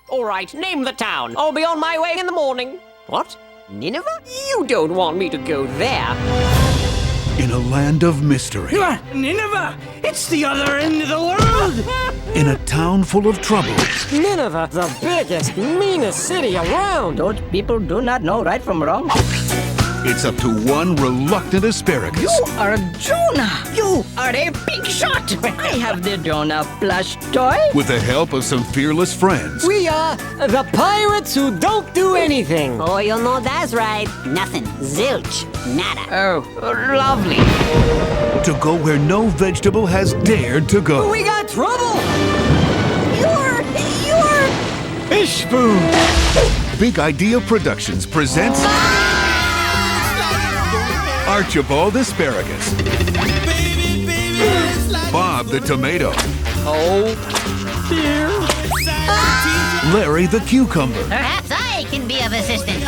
All right, name the town. I'll be on my way in the morning. What? Nineveh? You don't want me to go there. In a land of mystery. Nineveh! It's the other end of the world! In a town full of trouble. Nineveh, the biggest, meanest city around. Those people do not know right from wrong. It's up to one reluctant asparagus. You are Jonah! You are a big shot! I have the Jonah plush toy. With the help of some fearless friends. We are the pirates who don't do anything. Oh, you know that's right. Nothing. Zilch. Nada. Oh, lovely. To go where no vegetable has dared to go. We got trouble. You're... Fish food. Big Idea Productions presents Archibald Asparagus. Bob the Tomato. Oh, dear. Larry the Cucumber. Perhaps I can be of assistance.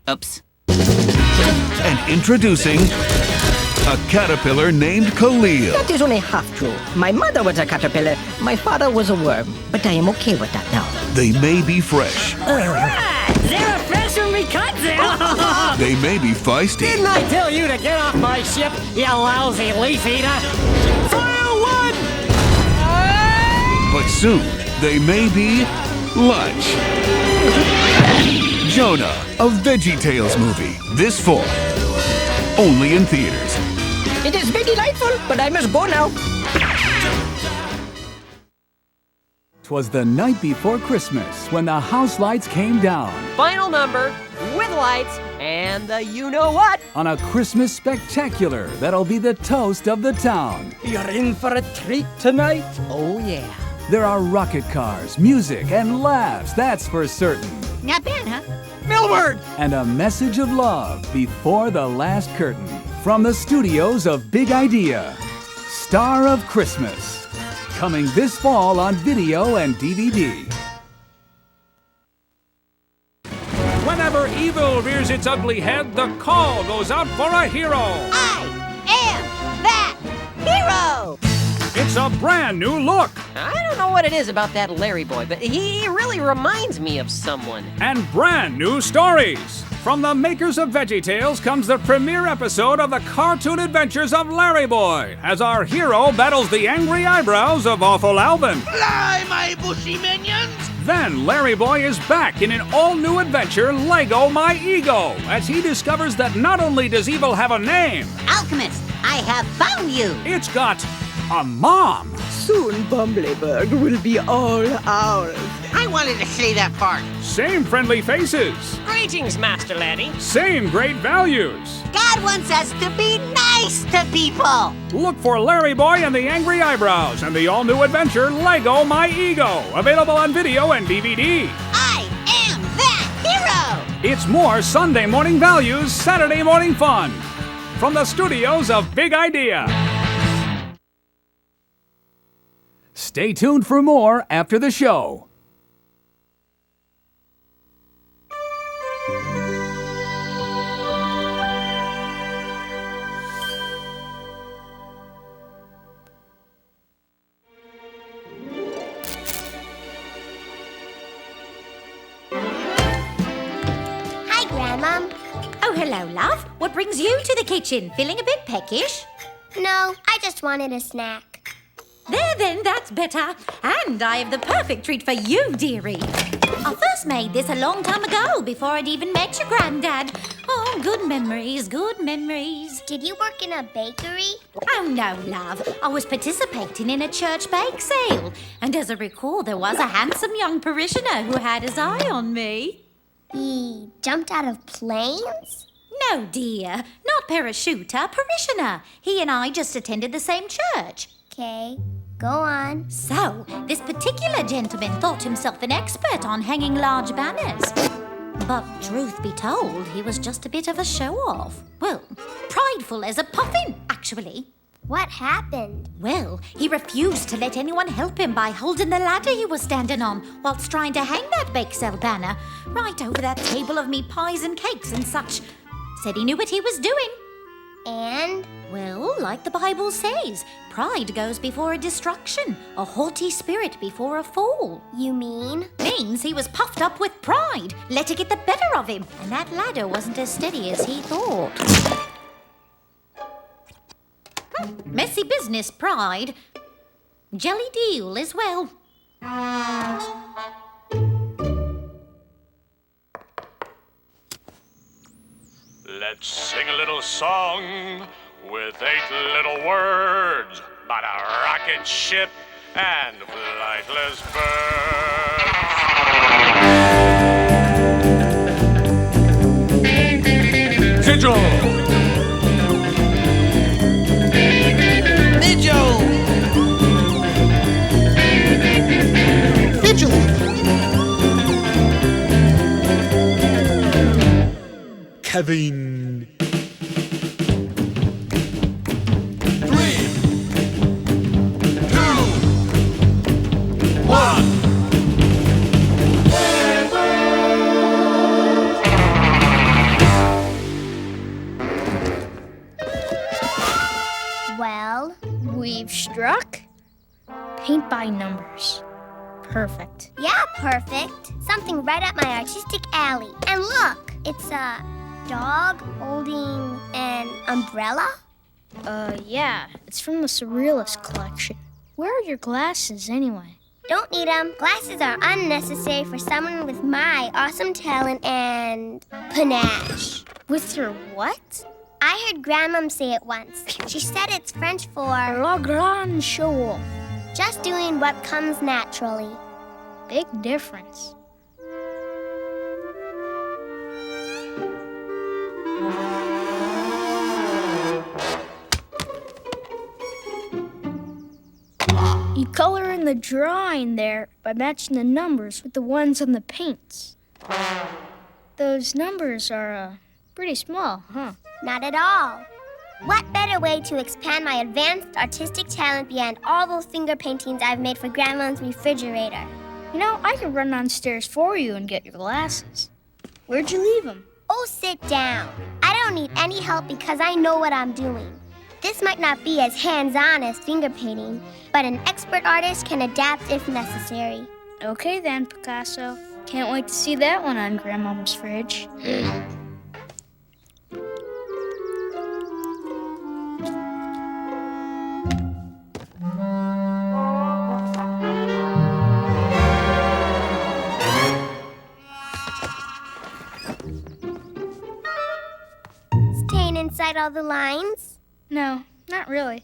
Oops. And introducing a caterpillar named Khalil. That is only half true. My mother was a caterpillar. My father was a worm. But I am okay with that now. They may be fresh. They're fresh when we cut them. They may be feisty. Didn't I tell you to get off my ship, you lousy leaf eater? Fire one! But soon, they may be lunch. Jonah, a VeggieTales movie, this fall. Only in theaters. It has been delightful, but I must go now. 'Twas the night before Christmas when the house lights came down Final number, with lights, and the you-know-what. on a Christmas spectacular that'll be the toast of the town. You're in for a treat tonight. Oh, yeah. There are rocket cars, music, and laughs, that's for certain. Not bad, huh? Millward! And a message of love before the last curtain. From the studios of Big Idea, Star of Christmas. Coming this fall on video and DVD. Whenever evil rears its ugly head, the call goes out for a hero. I am that hero! It's a brand new look I don't know what it is about that Larry boy, but he really reminds me of someone. and brand new stories. From the makers of VeggieTales comes the premiere episode of the cartoon adventures of Larry Boy, as our hero battles the angry eyebrows of Awful Alvin. Fly, my bushy minions! Then Larry Boy is back in an all-new adventure, Lego My Ego, as he discovers that not only does evil have a name, Alchemist, I have found you! it's got a mom. Soon Bumbleberg will be all ours. I wanted to say that part. Same friendly faces, Greetings, Master Laddie. same great values. God wants us to be nice to people! Look for Larry Boy and the Angry Eyebrows and the all-new adventure Lego My Ego, available on video and DVD. I am that hero! It's more Sunday morning values, Saturday morning fun. From the studios of Big Idea. Stay tuned for more after the show. Hi, Grandmom. Oh, hello, love. What brings you to the kitchen? Feeling a bit peckish? No, I just wanted a snack. There, then, that's better. And I have the perfect treat for you, dearie. I first made this a long time ago, before I'd even met your granddad. Oh, good memories, good memories. Did you work in a bakery? Oh, no, love. I was participating in a church bake sale. And as I recall, there was a handsome young parishioner who had his eye on me. He jumped out of planes? No, dear. Not parachuter, parishioner. He and I just attended the same church. Okay, go on. So, this particular gentleman thought himself an expert on hanging large banners. But truth be told, he was just a bit of a show-off. Well, prideful as a puffin, actually. What happened? Well, he refused to let anyone help him by holding the ladder he was standing on whilst trying to hang that bake sale banner right over that table of meat pies and cakes and such. Said he knew what he was doing. And? Well, like the Bible says, pride goes before a destruction, a haughty spirit before a fall. You mean? Means he was puffed up with pride, let it get the better of him, and that ladder wasn't as steady as he thought. Messy business, pride. Jelly deal as well. Let's sing a little song with 8 little words about a rocket ship and flightless birds. Sigil! Kevin. 3, 2, 1. Well, We've struck. Paint by numbers. Perfect. yeah, perfect. Something right up my artistic alley. And look, it's a dog holding an umbrella? Yeah, it's from the Surrealist collection. Where are your glasses, anyway? Don't need them. Glasses are unnecessary for someone with my awesome talent and panache. With your what? I heard Grandmom say it once. She said it's French for La Grande Show. just doing what comes naturally. Big difference. You color in the drawing there by matching the numbers with the ones on the paints. Those numbers are pretty small, huh? Not at all. What better way to expand my advanced artistic talent beyond all those finger paintings I've made for Grandma's refrigerator? You know, I could run downstairs for you and get your glasses. Where'd you leave them? Oh, sit down. I don't need any help because I know what I'm doing. This might not be as hands-on as finger painting, but an expert artist can adapt if necessary. Okay then, Picasso. Can't wait to see that one on Grandmom's fridge. Staying inside all the lines? No, not really.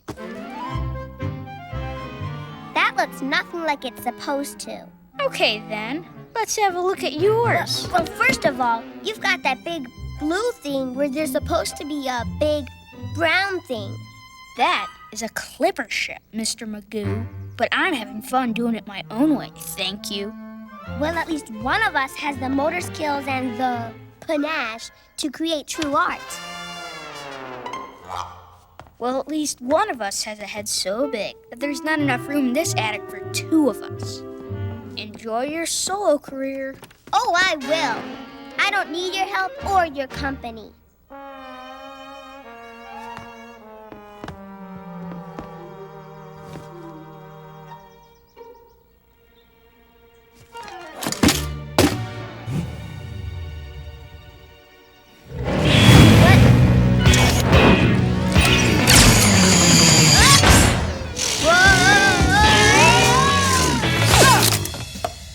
That looks nothing like it's supposed to. Okay then, let's have a look at yours. Well, first of all, you've got that big blue thing where there's supposed to be a big brown thing. That is a clipper ship, Mr. Magoo. But I'm having fun doing it my own way, thank you. Well, at least one of us has the motor skills and the panache to create true art. Well, at least one of us has a head so big that there's not enough room in this attic for two of us. Enjoy your solo career. Oh, I will. I don't need your help or your company.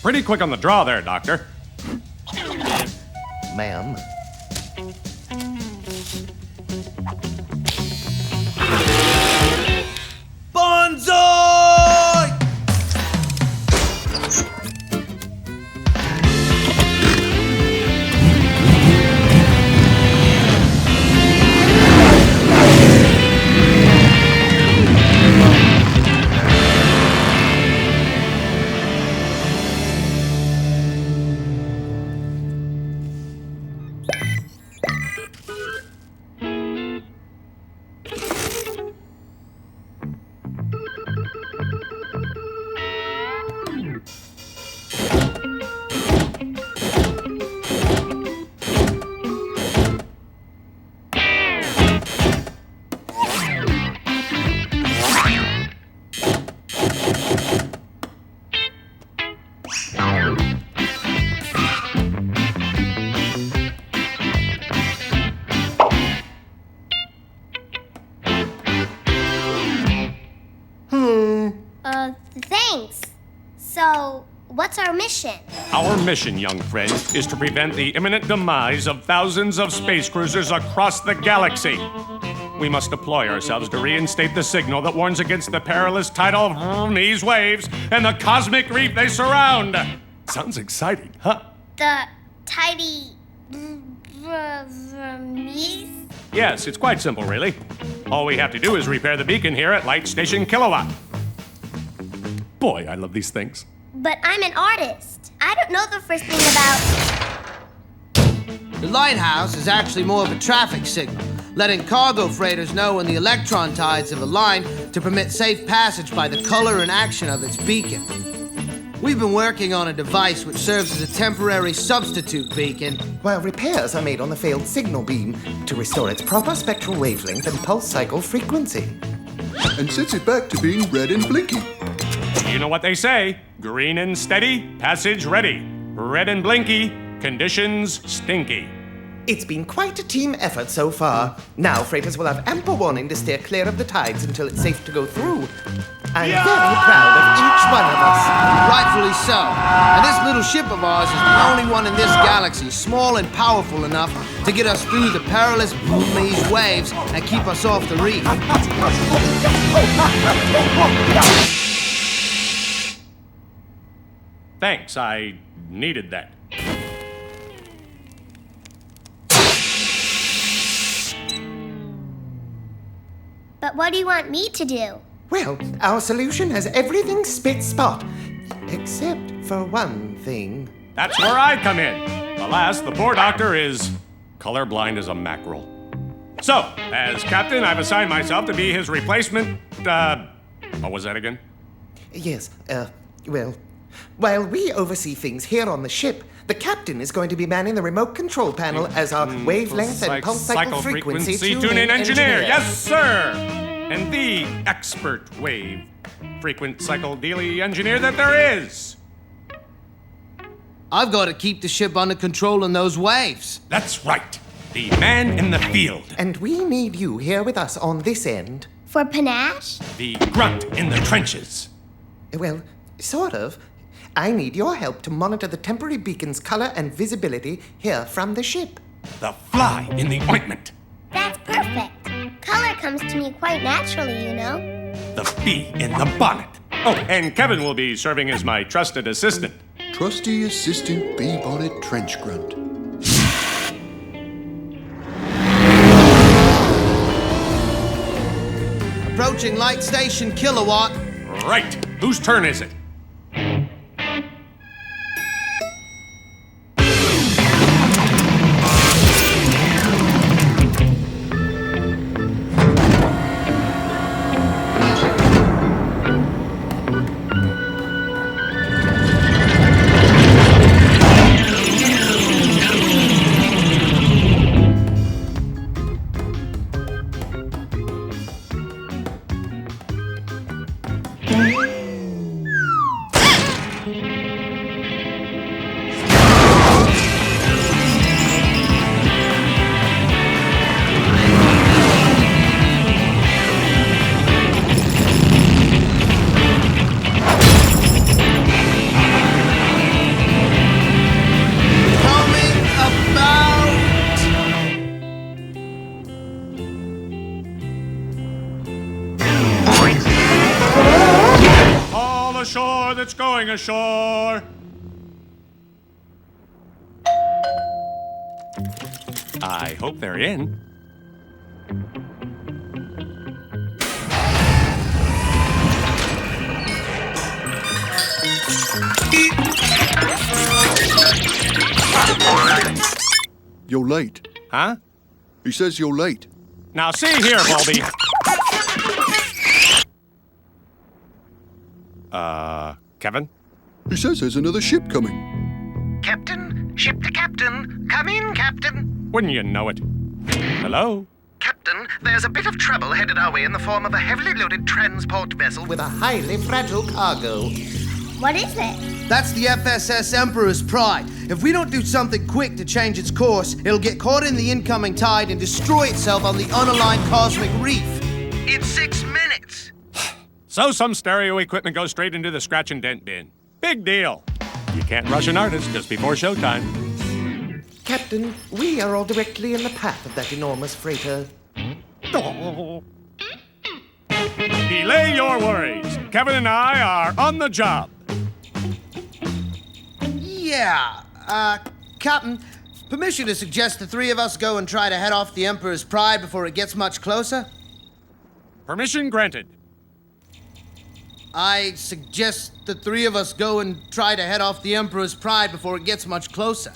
Pretty quick on the draw there, Doctor. Ma'am. Bonsai! Thanks. So, what's our mission? Our mission, young friend, is to prevent the imminent demise of thousands of space cruisers across the galaxy. We must deploy ourselves to reinstate the signal that warns against the perilous tidal Hermes waves and the cosmic reef they surround. Sounds exciting, huh? The tidy... Hermes? Yes, it's quite simple, really. All we have to do is repair the beacon here at Lightstation Kilowatt. Boy, I love these things. But I'm an artist. I don't know the first thing about... The lighthouse is actually more of a traffic signal, letting cargo freighters know when the electron tides have aligned to permit safe passage by the color and action of its beacon. We've been working on a device which serves as a temporary substitute beacon, while repairs are made on the failed signal beam to restore its proper spectral wavelength and pulse cycle frequency. And sets it back to being red and blinky. You know what they say, green and steady, passage ready. Red and blinky, conditions stinky. It's been quite a team effort so far. Now freighters will have ample warning to steer clear of the tides until it's safe to go through. I'm very proud of each one of us. Rightfully so. And this little ship of ours is the only one in this galaxy small and powerful enough to get us through the perilous Hermes waves and keep us off the reef. Thanks, I needed that. But what do you want me to do? Well, our solution has everything spit spot. Except for one thing. That's where I come in. Alas, the poor doctor is colorblind as a mackerel. So, as captain, I've assigned myself to be his replacement, what was that again? Yes, well, while we oversee things here on the ship, the captain is going to be manning the remote control panel as our wavelength and pulse cycle frequency tune-in engineer. Yes, sir! And the expert wave frequent cycle dealy engineer that there is. I've got to keep the ship under control in those waves. That's right. The man in the field. And we need you here with us on this end. For panache? The grunt in the trenches. Well, sort of. I need your help to monitor the temporary beacon's color and visibility here from the ship. The fly in the ointment. That's perfect. Color comes to me quite naturally, you know. The bee in the bonnet. Oh, and Kevin will be serving as my trusted assistant. Trusty assistant bee bonnet trench grunt. Approaching Lightstation Kilowatt. Right. Whose turn is it? Ashore that's going ashore. I hope they're in. You're late. Huh? He says you're late. Now see here, Baldy. Kevin? He says there's another ship coming. Captain? Ship to Captain. Come in, Captain. Wouldn't you know it? Hello? Captain, there's a bit of trouble headed our way in the form of a heavily loaded transport vessel with a highly fragile cargo. What is it? That's the FSS Emperor's Pride. If we don't do something quick to change its course, it'll get caught in the incoming tide and destroy itself on the unaligned cosmic reef. In 6 minutes. So some stereo equipment goes straight into the scratch and dent bin. Big deal. You can't rush an artist just before showtime. Captain, we are all directly in the path of that enormous freighter. Delay your worries. Kevin and I are on the job. Yeah, Captain, permission to suggest the three of us go and try to head off the Emperor's Pride before it gets much closer? Permission granted. I suggest the three of us go and try to head off the Emperor's Pride before it gets much closer.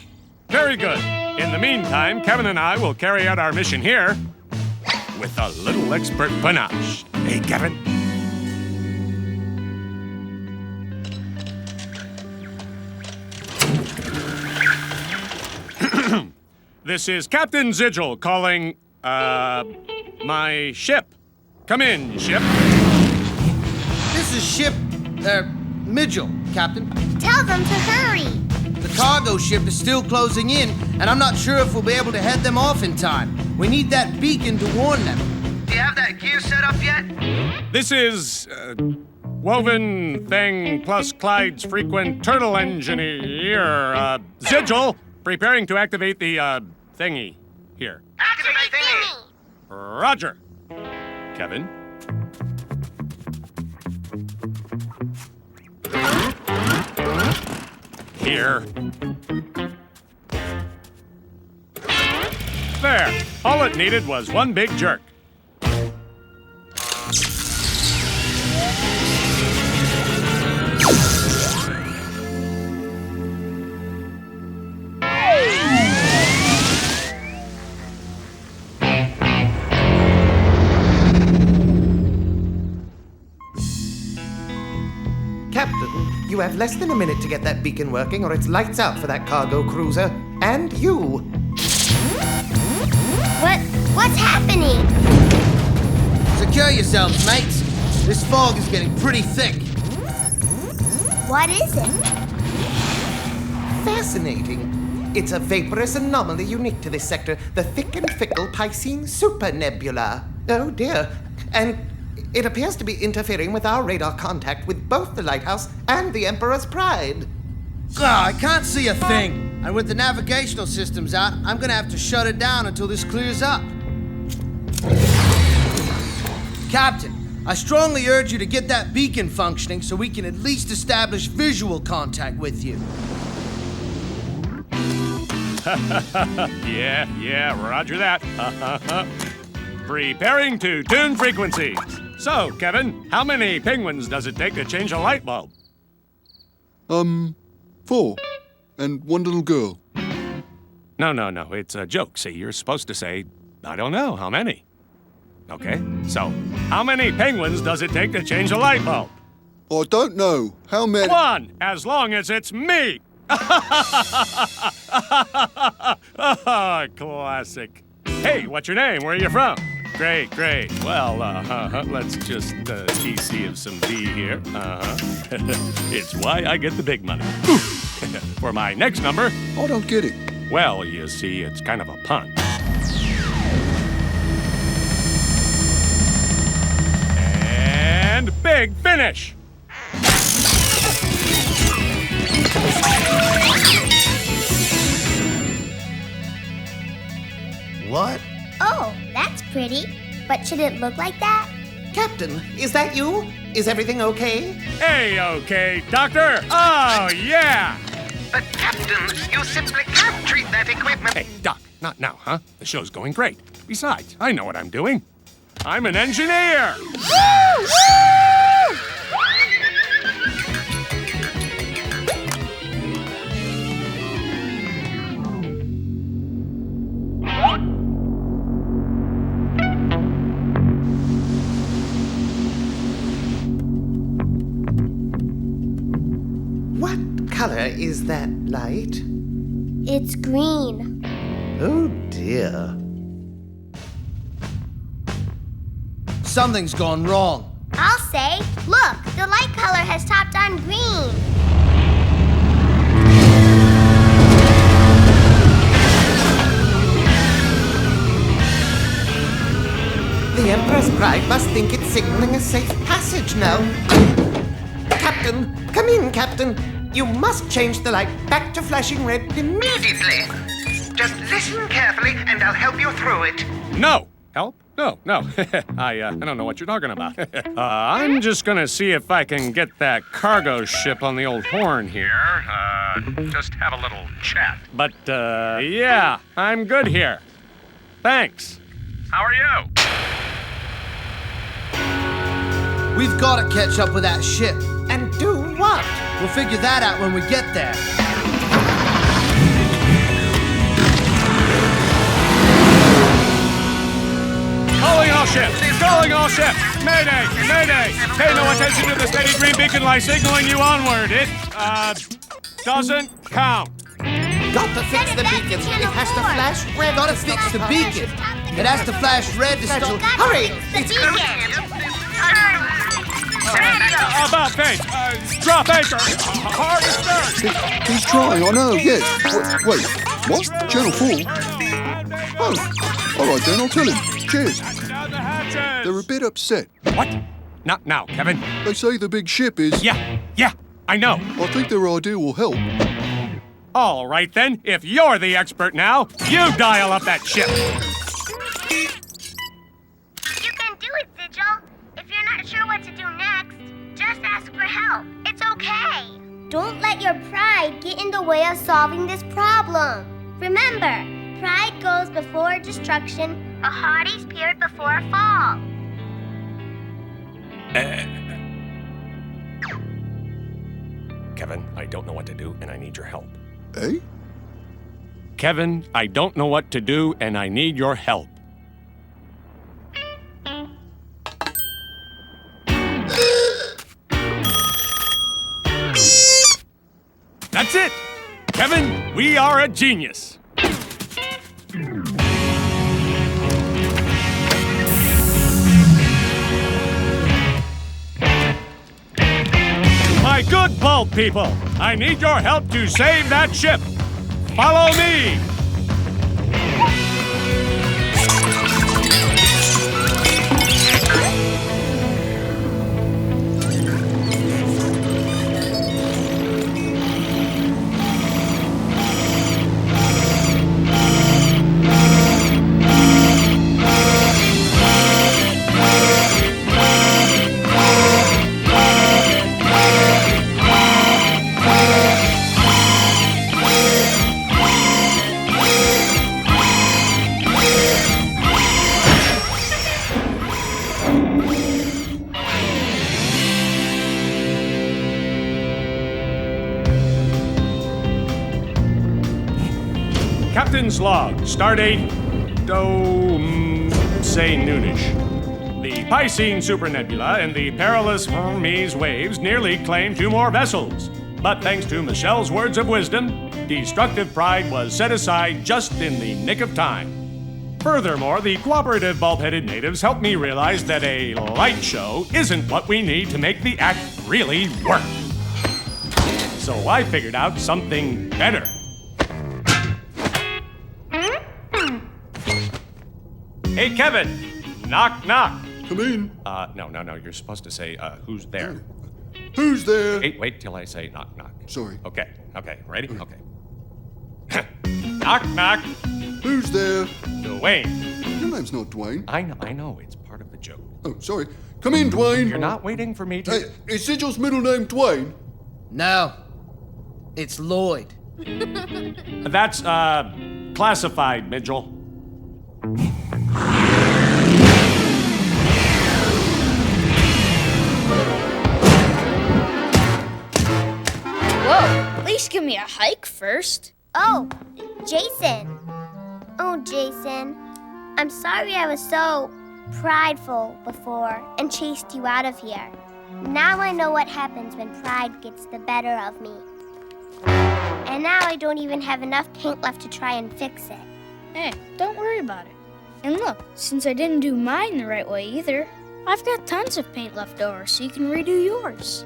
Very good. In the meantime, Kevin and I will carry out our mission here with a little expert panache. Hey, Kevin. This is Captain Zigil calling, my ship. Come in, ship. This is ship, Midgel, Captain. Tell them to hurry. The cargo ship is still closing in, and I'm not sure if we'll be able to head them off in time. We need that beacon to warn them. Do you have that gear set up yet? This is, Woven Thing plus Clyde's frequent turtle engineer, Zigil, preparing to activate the, thingy here. Activate thingy. Roger. Kevin? Here. There. All it needed was one big jerk. Captain, you have less than a minute to get that beacon working or it's lights out for that cargo cruiser. And you. What's happening? Secure yourselves, mates. This fog is getting pretty thick. What is it? Fascinating. It's a vaporous anomaly unique to this sector, the thick and fickle Piscine supernebula. Oh dear. And it appears to be interfering with our radar contact with both the lighthouse and the Emperor's Pride. I can't see a thing. And with the navigational systems out, I'm gonna have to shut it down until this clears up. Captain, I strongly urge you to get that beacon functioning so we can at least establish visual contact with you. Yeah, roger that. Preparing to tune frequencies. So, Kevin, how many penguins does it take to change a light bulb? 4. And one little girl. No, it's a joke. See, you're supposed to say, I don't know, how many? Okay, so, how many penguins does it take to change a light bulb? I don't know. How many? 1, as long as it's me! Classic. Hey, what's your name? Where are you from? Great. Well, let's just EC of some V here. It's why I get the big money. For my next number... I don't get it. Well, you see, it's kind of a pun. And big finish! What? Oh, that's pretty. But should it look like that? Captain, is that you? Is everything okay? Hey, okay, Doctor! Oh, yeah! But, Captain, you simply can't treat that equipment. Hey, Doc, not now, huh? The show's going great. Besides, I know what I'm doing. I'm an engineer! Woo! What color is that light? It's green. Oh dear. Something's gone wrong. I'll say, look, the light color has topped on green. The Emperor's Pride must think it's signaling a safe passage now. Captain, come in, Captain. You must change the light back to flashing red Immediately. Just listen carefully and I'll help you through it. No! Help? No. I don't know what you're talking about. I'm just gonna see if I can get that cargo ship on the old horn here. Just have a little chat. But, yeah, I'm good here. Thanks. How are you? We've got to catch up with that ship. And do what? We'll figure that out when we get there. Calling all ships! Calling all ships! Mayday! Mayday! Pay no attention to the steady green beacon light signaling you onward. It, doesn't count. Got to fix the beacon. It has to flash red. Gotta fix the beacon. It has to flash red to stop. Hurry! It's About face! Drop anchor! Hard astern! He's trying, I know, yes. Wait, what? Channel 4? Oh, all right then, I'll tell him. Cheers. They're a bit upset. What? Not now, Kevin. They say the big ship is... Yeah, I know. I think their idea will help. All right then, if you're the expert now, you dial up that ship. You can do it, Sigil. If you're not sure what to do next, just ask for help. It's okay. Don't let your pride get in the way of solving this problem. Remember, pride goes before destruction, a haughty spirit before a fall. Kevin, I don't know what to do, and I need your help. Eh? Kevin, I don't know what to do, and I need your help. That's it! Kevin, we are a genius! My good bulb people, I need your help to save that ship. Follow me! Captain's log, stardate, say noonish. The Piscine supernebula and the perilous Hermes waves nearly claimed 2 more vessels. But thanks to Michelle's words of wisdom, destructive pride was set aside just in the nick of time. Furthermore, the cooperative bulb-headed natives helped me realize that a light show isn't what we need to make the act really work. So I figured out something better. Hey, Kevin! Knock, knock. Come in. No. You're supposed to say, who's there? Who's there? Hey, wait till I say knock, knock. Sorry. Okay. Ready? Okay. Knock, knock. Who's there? Dwayne. Your name's not Dwayne. I know. It's part of the joke. Oh, sorry. Come in, Dwayne. You're not waiting for me to... Hey, is Sigil's middle name Dwayne? No. It's Lloyd. That's, classified, Midgel. Whoa, at least give me a hike first. Oh, Jason. Oh, Jason. I'm sorry I was so prideful before and chased you out of here. Now I know what happens when pride gets the better of me. And now I don't even have enough paint left to try and fix it. Hey, don't worry about it. And look, since I didn't do mine the right way either, I've got tons of paint left over so you can redo yours.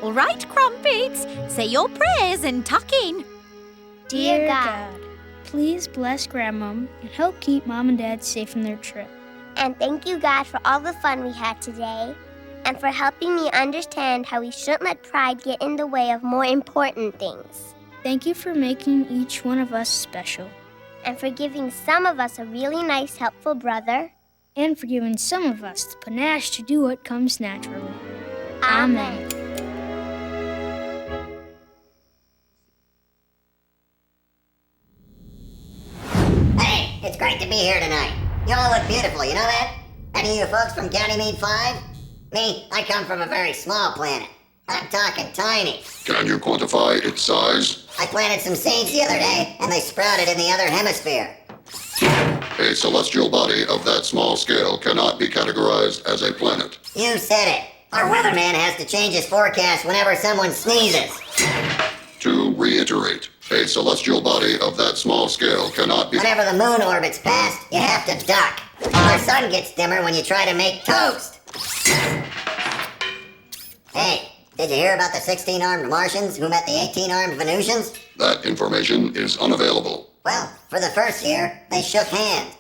All right, Crumpets, say your prayers and tuck in. Dear God, please bless Grandmom and help keep Mom and Dad safe on their trip. And thank you, God, for all the fun we had today, and for helping me understand how we shouldn't let pride get in the way of more important things. Thank you for making each one of us special. And for giving some of us a really nice, helpful brother. And for giving some of us the panache to do what comes naturally. Amen. Hey, it's great to be here tonight. You all look beautiful, you know that? Any of you folks from Ganymede 5? Me, I come from a very small planet. I'm talking tiny. Can you quantify its size? I planted some seeds the other day, and they sprouted in the other hemisphere. A celestial body of that small scale cannot be categorized as a planet. You said it. Our weatherman has to change his forecast whenever someone sneezes. To reiterate, a celestial body of that small scale cannot be... Whenever the moon orbits past, you have to duck. Our sun gets dimmer when you try to make toast. Hey, did you hear about the 16-armed Martians who met the 18-armed Venusians? That information is unavailable. Well, for the first year, they shook hands.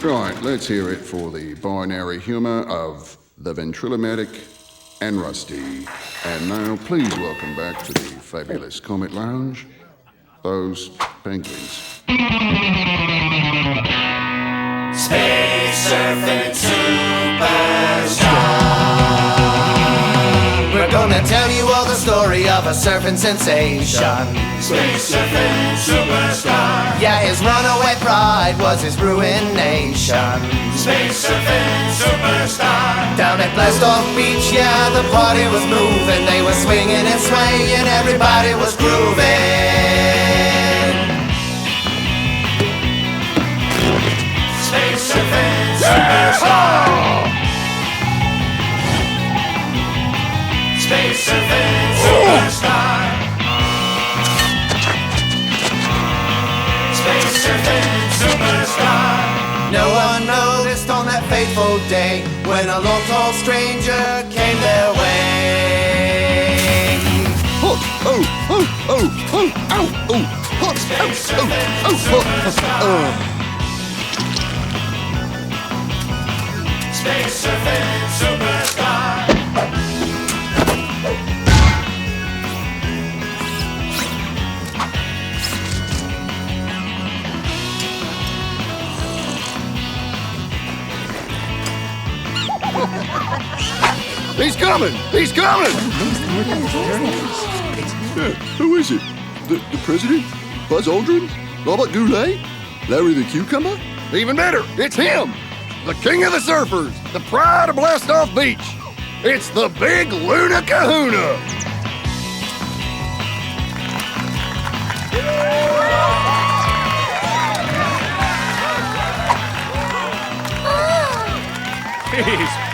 Right, let's hear it for the binary humor of the ventrilomatic and Rusty. And now, please welcome back to the fabulous Comet Lounge, those penguins. Space Surfing Superstar. We're gonna tell you all the story of a surfing sensation. Space Surfing Superstar. Yeah, his runaway pride was his ruination. Space Surfing Superstar. Down at Blastoff Beach, yeah, the party was moving. They were swinging and swaying, everybody was grooving. Space Surfing Superstar. Space Surfing Superstar. Space Surfing Superstar. No one noticed on that fateful day when a long tall stranger came their way. Oh, oh, oh, oh, oh, ow, oh, oh, Space oh, Surfing oh, Superstar. Space Surfing Superstar. He's coming! He's coming! Who is it? The president? Buzz Aldrin? Robert Goulet? Larry the Cucumber? Even better, it's him! The king of the surfers! The pride of Blastoff Beach! It's the big Luna Kahuna!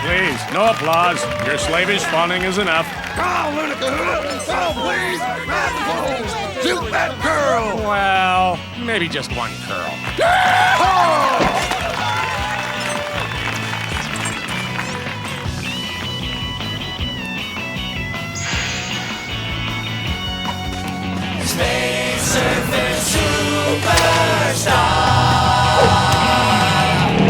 Please, no applause. Your slavish fawning is enough. Come on, Luna Kahuna! Come on, please! Grab the pole! Shoot that girl! Well, maybe just one curl. Space Surfing Superstar.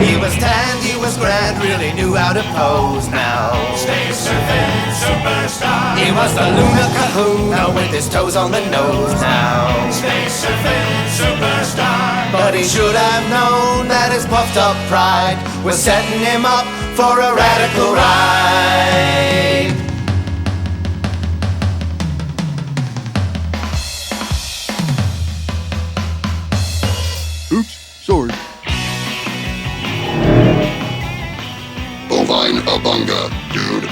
He was tanned, he was grand, really knew how to pose now. Space Surfing Superstar. He was the Luna Kahuna with his toes on the nose now. Space Surfing Superstar. But he should have known that his puffed up pride was setting him up for a radical ride. Oops, sorry. Bovine Abunga, dude.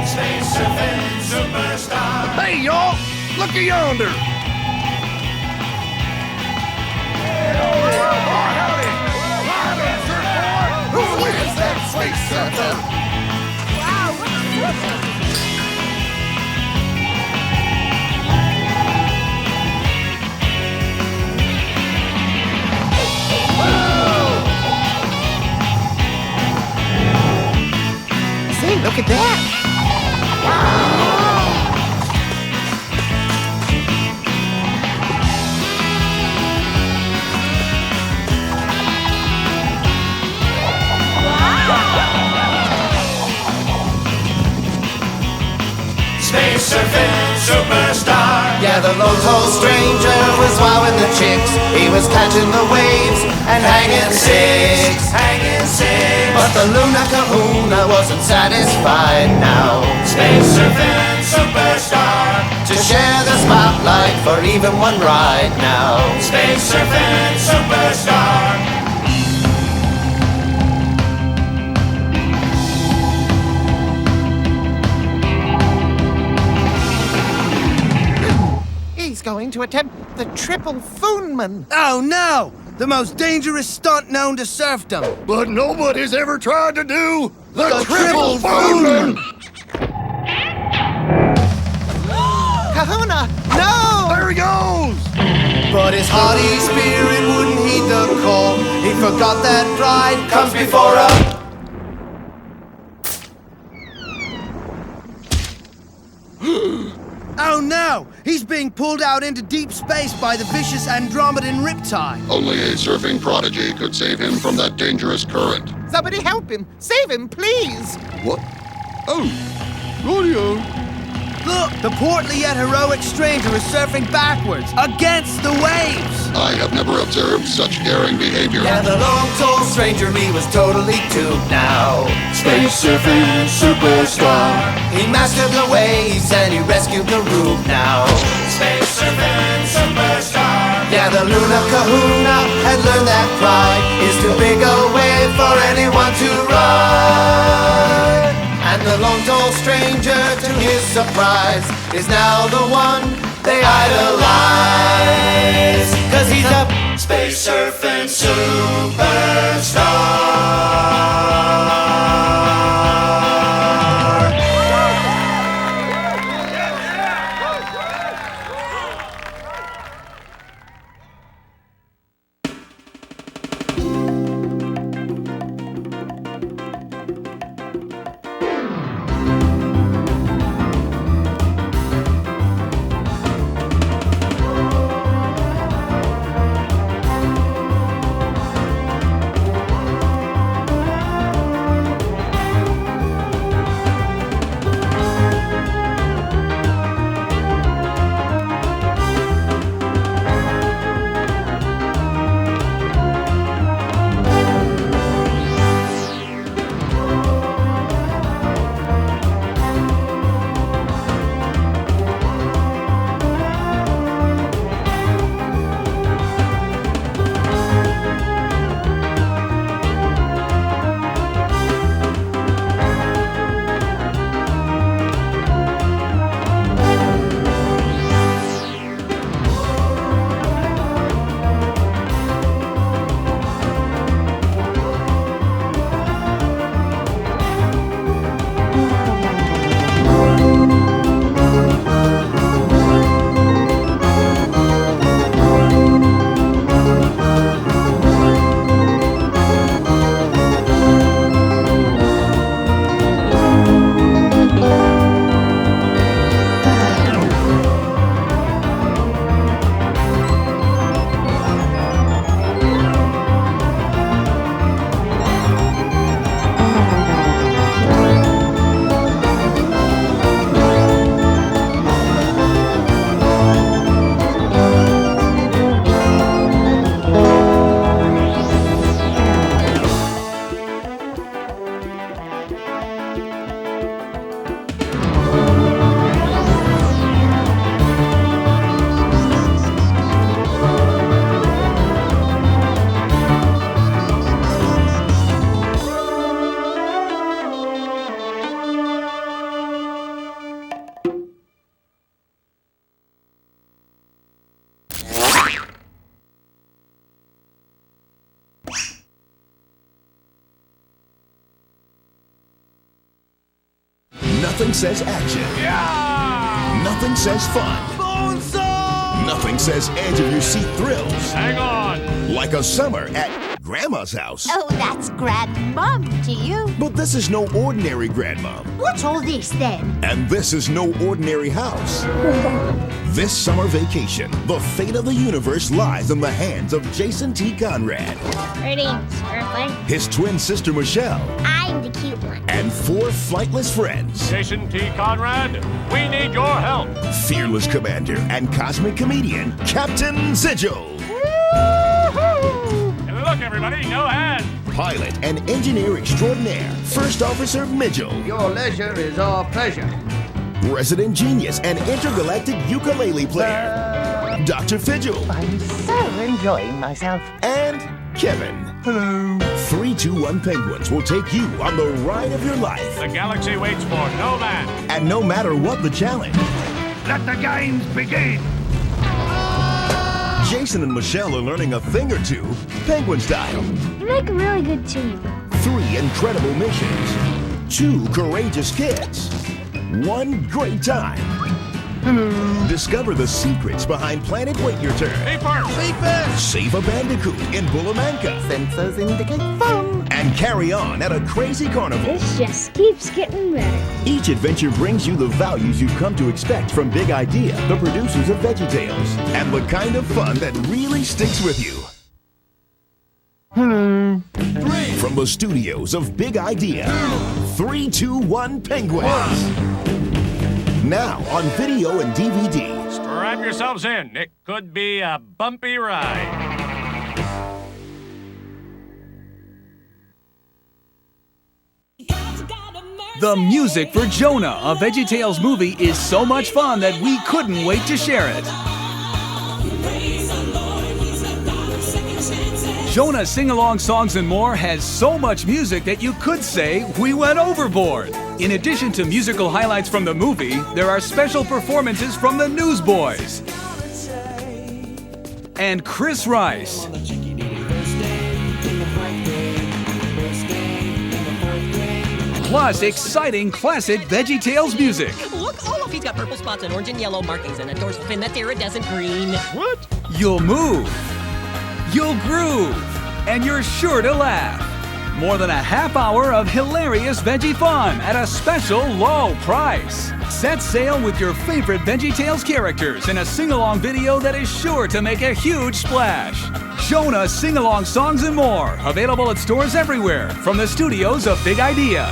Space Surfing Superstar. Hey, y'all! Looky yonder! Who is that space surfer? Look at that! Space surfing superstar. Yeah, the lone tall stranger was wowing the chicks. He was catching the waves and hanging six. But the Luna Kahuna wasn't satisfied now. Space surfing superstar. To share the spotlight for even one ride now. Space surfing superstar. He's going to attempt the triple Foonman. Oh no! The most dangerous stunt known to serfdom. But nobody's ever tried to do the triple Foonman! Kahuna, no! There he goes! But his haughty spirit wouldn't heed the call. He forgot that pride comes before a... Oh no! He's being pulled out into deep space by the vicious Andromedan riptide. Only a surfing prodigy could save him from that dangerous current. Somebody help him! Save him, please! What? Oh, rodeo. Look, the portly yet heroic stranger is surfing backwards, against the waves! I have never observed such daring behavior. Yeah, the long tall stranger me was totally tubed now. Space surfing superstar. He mastered the waves and he rescued the roof now. Space surfing superstar. Yeah, the Luna Kahuna had learned that pride is too big a wave for anyone to ride. And the long tall stranger, to his surprise, is now the one they idolize. 'Cause he's a space surfing superstar. Nothing says action. Yeah! Nothing says fun. Nothing says edge of your seat thrills. Hang on! Like a summer at Grandma's house. Oh, that's Grandmom to you. But this is no ordinary Grandmom. What's all this then? And this is no ordinary house. This summer vacation, the fate of the universe lies in the hands of Jason T. Conrad. Greetings, Earthling. His twin sister Michelle. I'm the cute one. And 4 flightless friends. Jason T. Conrad, we need your help. Fearless commander and cosmic comedian, Captain Sigil. Look, everybody, no hand. Pilot and engineer extraordinaire, First Officer Midgel. Your leisure is our pleasure. Resident genius and intergalactic ukulele player, Dr. Fidgel. I'm so enjoying myself. And Kevin. Hello. 321 Penguins will take you on the ride of your life. The galaxy waits for no man. And no matter what the challenge, Let the games begin. Jason and Michelle are learning a thing or two, Penguin style. You make a really good team. 3 incredible missions, 2 courageous kids, 1 great time. Discover the secrets behind Planet Wait Your Turn. Save a bandicoot in Bulamanka. Sensors indicate fun. And carry on at a crazy carnival. This just keeps getting better. Each adventure brings you the values you've come to expect from Big Idea, the producers of VeggieTales, and the kind of fun that really sticks with you. From the studios of Big Idea, 321 Penguins. Now on video and DVD. Strap yourselves in. It could be a bumpy ride. The music for Jonah, a VeggieTales movie, is so much fun that we couldn't wait to share it. Jonah's sing-along songs and more has so much music that you could say we went overboard. In addition to musical highlights from the movie, there are special performances from the Newsboys and Chris Rice. Plus exciting classic VeggieTales music. Look, Olafie's got purple spots and orange and yellow markings and a dorsal fin that's iridescent green. What? You'll move, you'll groove, and you're sure to laugh. More than a half hour of hilarious veggie fun at a special low price. Set sail with your favorite VeggieTales characters in a sing-along video that is sure to make a huge splash. Jonah sing-along songs and more, available at stores everywhere from the studios of Big Idea.